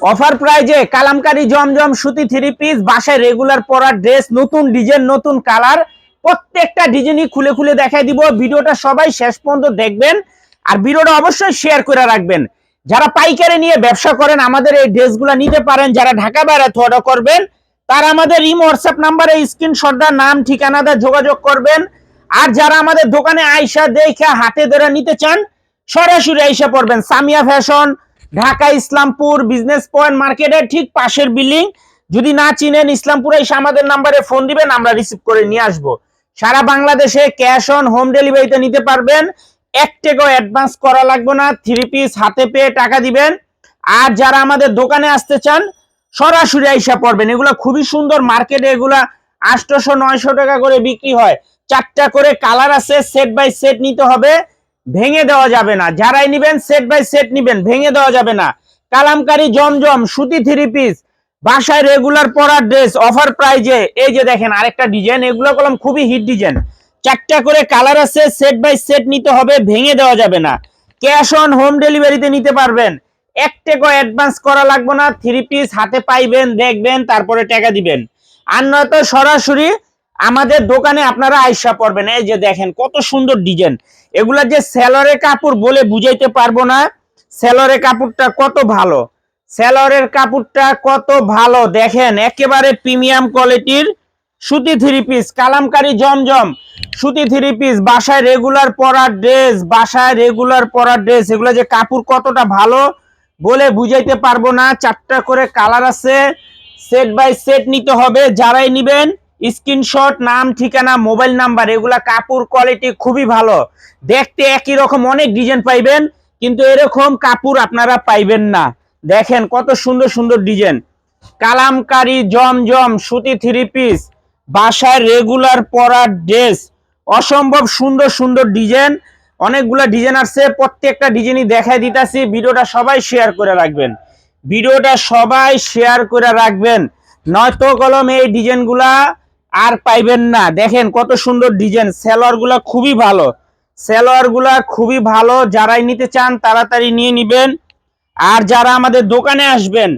Offer প্রাইজে কালামকারী জমজম সুতি 3 piece বাসায় রেগুলার পরার ড্রেস, নতুন ডিজাইন, নতুন কালার, প্রত্যেকটা ডিজাইনই খুলে খুলে দেখাই দিব। ভিডিওটা সবাই শেষ পর্যন্ত দেখবেন আর ভিডিওটা অবশ্যই শেয়ার করে রাখবেন। যারা পাইকারি নিয়ে ব্যবসা করেন আমাদের এই ড্রেসগুলো নিতে পারেন। যারা ঢাকা বাইরে অর্ডার করবেন তারা আমাদের ইমো হোয়াটসঅ্যাপ নাম্বারে স্ক্রিনশট দা নাম ঠিকানা দা যোগাযোগ করবেন। আর যারা আমাদের দোকানে আইসা দেখে হাতে ধরে নিতে চান সরাসরি আইসা পড়বেন Samia fashion, Dhaka Islampur business point মার্কেটের ঠিক পাশের বিল্ডিং। যদি না চিনেন ইসলামপুরে এসে আমাদের নাম্বারে ফোন দিবেন, আমরা রিসিভ করে নিয়ে আসবো। সারা বাংলাদেশে ক্যাশ অন হোম ডেলিভারিতে নিতে পারবেন। 1 টাকাও অ্যাডভান্স করা লাগবে না, 3 পিস হাতে পেয়ে টাকা দিবেন। আর যারা আমাদের দোকানে আসতে চান সরাসরি আইসা পড়বেন। এগুলো খুবই সুন্দর, মার্কেটে এগুলা 800-900 টাকা করে বিক্রি হয়। 4টা করে কালার আছে, সেট বাই সেট নিতে হবে, ভেঙে দেওয়া যাবে না। যারাই নিবেন সেট বাই সেট নিবেন, ভেঙে দেওয়া যাবে না। কালামকারী জমজম সুতি 3 পিস বাসায় রেগুলার পরার ড্রেস অফার প্রাইজে। এই যে দেখেন আরেকটা ডিজাইন, এগুলো কলম খুবই হিট ডিজাইন। 4টা করে কালার আছে, সেট বাই সেট নিতে হবে, ভেঙে দেওয়া যাবে না। ক্যাশ অন হোম ডেলিভারিতে নিতে পারবেন। 1 টাকাও অ্যাডভান্স করা লাগবে না, 3 পিস হাতে পাইবেন, দেখবেন, তারপরে টাকা দিবেন। আর নয়তো সরাসরি আমাদের দোকানে আপনারা আইসা পড়বেন। এই যে দেখেন কত সুন্দর ডিজাইন। এগুলা যে সেলরের কাপড় বলে বুঝাইতে পারবো না। সেলরের কাপড়টা কত ভালো, সেলরের কাপড়টা কত ভালো দেখেন, একেবারে প্রিমিয়াম কোয়ালিটির সুতি 3 পিস কালামকারী জমজম সুতি 3 পিস বাসায় রেগুলার পরার ড্রেস, বাসায় রেগুলার পরার ড্রেস। এগুলো যে কাপড় কতটা ভালো বলে বুঝাইতে পারবো না। 4টা করে কালার আছে, সেট বাই সেট নিতে হবে। যারাই নিবেন স্ক্রিনশট, নাম ঠিকানা মোবাইল নাম্বার। এগুলা কাপড় কোয়ালিটি খুবই ভালো, দেখতে একই রকম অনেক ডিজাইন পাইবেন, কিন্তু এরকম কাপড় আপনারা পাইবেন না। দেখেন কত সুন্দর সুন্দর ডিজাইন। কালামকারী জমজম সুতি 3 পিস বাসায় রেগুলার পরার ড্রেস, অসম্ভব সুন্দর সুন্দর ডিজাইন। অনেকগুলা ডিজাইন আছে, প্রত্যেকটা ডিজাইনই দেখাই দিতাছি। ভিডিওটা সবাই শেয়ার করে রাখবেন, ভিডিওটা সবাই শেয়ার করে রাখবেন, নয়তো কলম এই ডিজাইনগুলা আর পাইবেন না। দেখেন কত সুন্দর ডিজাইন, সেলোয়ারগুলা খুবই ভালো, সেলোয়ারগুলা খুবই ভালো। যারাই নিতে চান তাড়াতাড়ি নিয়ে নিবেন। আর যারা আমাদের দোকানে আসবেন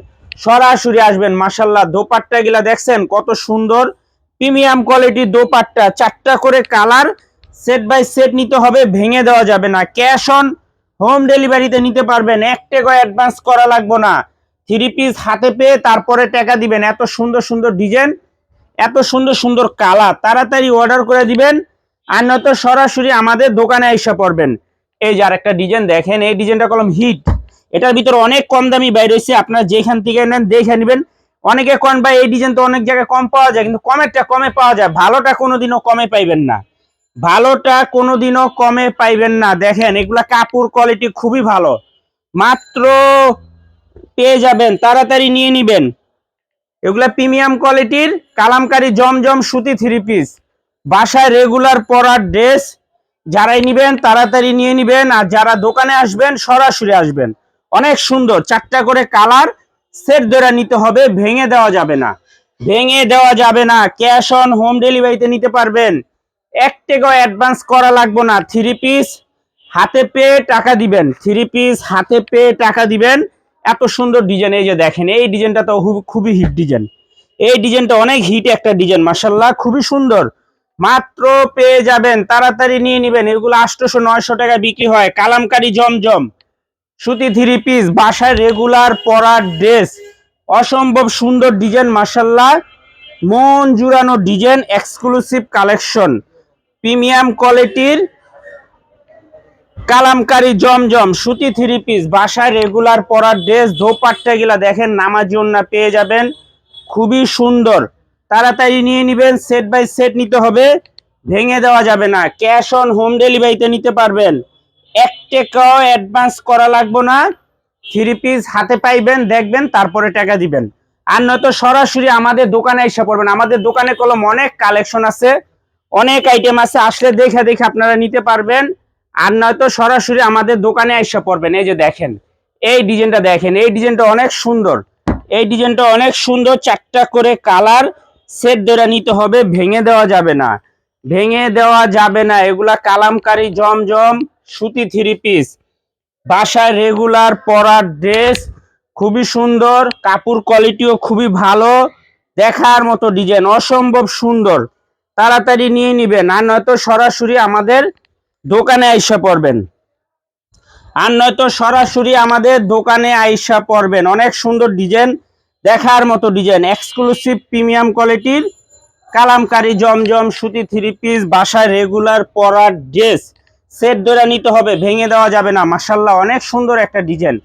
সরাসরি আসবেন। মাশাআল্লাহ দোপাট্টা গুলা দেখছেন কত সুন্দর, প্রিমিয়াম কোয়ালিটির দোপাট্টা। 4টা করে কালার, সেট বাই সেট নিতে হবে, ভেঙে দেওয়া যাবে না। ক্যাশ অন হোম ডেলিভারিতে নিতে পারবেন, 1 টাকা অ্যাডভান্স করা লাগবে না। 3 পিস হাতে পেয়ে তারপরে টাকা দিবেন। এত সুন্দর সুন্দর ডিজাইন, এত সুন্দর সুন্দর কালার, তাড়াতাড়ি অর্ডার করে দিবেন। আর নয়তো সরাসরি আমাদের দোকানে এসে পড়বেন। এই যে আরেকটা ডিজাইন দেখেন, এই ডিজাইনটা কলম হিট। এটার ভিতরে অনেক কম দামি বাইর হয়েছে, আপনারা যেখান থেকে নেন দেখে নেবেন। অনেকে কোন ভাই এই ডিজাইন তো অনেক জায়গায় কম পাওয়া যায়, কিন্তু কমেরটা কমে পাওয়া যায়, ভালোটা কোনোদিনও কমে পাইবেন না, ভালোটা কোনোদিনও কমে পাইবেন না। দেখেন এগুলা কাপড় কোয়ালিটি খুবই ভালো, মাত্র পেয়ে যাবেন, তাড়াতাড়ি নিয়ে নিবেন। এগুলা প্রিমিয়াম কোয়ালিটির কালামকারী জমজম সুতি 3 পিস বাসায় রেগুলার পরার ড্রেস। যারাই নিবেন তাড়াতাড়ি নিয়ে নিবেন। আর যারা দোকানে আসবেন সরাসরি আসবেন। অনেক সুন্দর, 4টা করে কালার, সেট ধরে নিতে হবে, ভেঙে দেওয়া যাবে না, ভেঙে দেওয়া যাবে না। ক্যাশ অন হোম ডেলিভারিতে নিতে পারবেন, 1 টাকাও অ্যাডভান্স করা লাগবে না। 3 পিস হাতে পেয়ে টাকা দিবেন, 3 পিস হাতে পেয়ে টাকা দিবেন। এত সুন্দর ডিজাইন। এই যে দেখেন এই ডিজাইনটা তো খুবই হিট ডিজাইন, এই ডিজাইনটা অনেক হিট একটা ডিজাইন, মাশাআল্লাহ খুবই সুন্দর। মাত্র পেয়ে যাবেন, তাড়াতাড়ি নিয়ে নেবেন। এগুলো 800-900 টাকা বিক্রি হয়। কালামকারী জমজম সুতি 3 পিস বাসায় রেগুলার পরার ড্রেস, অসম্ভব সুন্দর ডিজাইন, মাশাআল্লাহ মন জুড়ানো ডিজাইন, এক্সক্লুসিভ কালেকশন, প্রিমিয়াম কোয়ালিটির কালামকারী জমজম সুতি 3 পিস বাসায় রেগুলার পরার ড্রেস। দোপাট্টা গুলা দেখেন নামাজি ওন্না পেয়ে যাবেন, খুবই সুন্দর। তাড়াতাড়ি নিয়ে নেবেন, সেট বাই সেট নিতে হবে, ভেঙে দেওয়া যাবে না। ক্যাশ অন হোম ডেলিভারিতে নিতে পারবেন, 1 টাকাও অ্যাডভান্স করা লাগবে না। 3 পিস হাতে পাইবেন, দেখবেন, তারপরে টাকা দিবেন। আর নয়তো সরাসরি আমাদের দোকানে এসে পড়বেন। আমাদের দোকানে কলম অনেক কালেকশন আছে, অনেক আইটেম আছে, আসলে দেখে দেখে আপনারা নিতে পারবেন। আর নয়তো সরাসরি আমাদের দোকানে এসে পড়বেন। এই যে দেখেন এই ডিজাইনটা, দেখেন এই ডিজাইনটা অনেক সুন্দর, এই ডিজাইনটা অনেক সুন্দর। 4টা করে কালার, সেট ধরে নিতে হবে, ভেঙে দেওয়া যাবে না, ভেঙে দেওয়া যাবে না। এগুলা কালামকারী জমজম সুতি 3 পিস বাসায় রেগুলার পরার ড্রেস, খুবই সুন্দর, কাপড় কোয়ালিটিও খুবই ভালো, দেখার মতো ডিজাইন, অসম্ভব সুন্দর। তাড়াতাড়ি নিয়ে নিবেন, আর নয়তো সরাসরি আমাদের দোকানে আইসা পড়বেন, অনেক সুন্দর ডিজাইন, দেখার মতো ডিজাইন, এক্সক্লুসিভ প্রিমিয়াম কোয়ালিটির কালামকারী জমজম সুতি থ্রি পিস, বাসায় রেগুলার পরার ড্রেস, সেট ধরে নিতে হবে, ভেঙে দেওয়া যাবে না। মাশাআল্লাহ অনেক সুন্দর একটা ডিজাইন,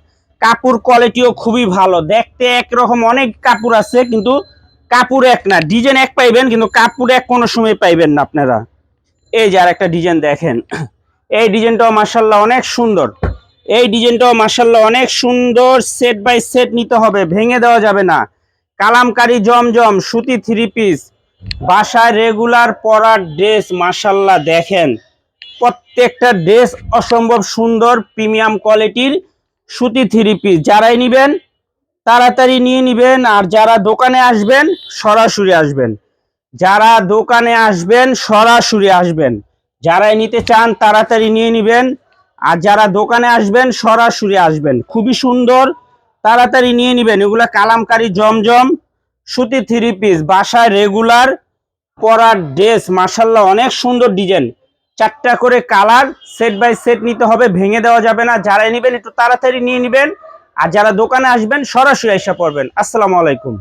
কাপড় কোয়ালিটিও খুবই ভালো, দেখতে একরকম অনেক কাপড় আছে কিন্তু কাপড় এক না, ডিজাইন এক পাইবেন কিন্তু কাপড় এক কোনো সময় পাইবেন না আপনারা। এই যে আর একটা ডিজাইন দেখেন, এই ডিজাইনটাও মাশাআল্লাহ অনেক সুন্দর, সেট বাই সেট নিতে হবে, ভেঙে দেওয়া যাবে না। কালামকারী জমজম সুতি থ্রি পিস, বাসায় রেগুলার পরার ড্রেস, মাশাআল্লাহ দেখেন প্রত্যেকটা ড্রেস অসম্ভব সুন্দর, প্রিমিয়াম কোয়ালিটির সুতি থ্রি পিস। যারাই নিবেন তাড়াতাড়ি নিয়ে নিবেন, আর যারা দোকানে আসবেন সরাসরি আসবেন, যারাই নিতে চান তাড়াতাড়ি নিয়ে নিবেন, আর যারা দোকানে আসবেন সরাসরি আসবেন। খুবই সুন্দর, তাড়াতাড়ি নিয়ে নিবেন। এগুলা কালামকারী জমজম সুতি থ্রি পিস, বাসায় রেগুলার পরার ড্রেস, মাশাআল্লাহ অনেক সুন্দর ডিজাইন, 4টা করে কালার, সেট বাই সেট নিতে হবে, ভেঙে দেওয়া যাবে না। যারাই নেবেন একটু তাড়াতাড়ি নিয়ে নেবেন, আর যারা দোকানে আসবেন সরাসরি এসে পড়বেন। আসসালামু আলাইকুম।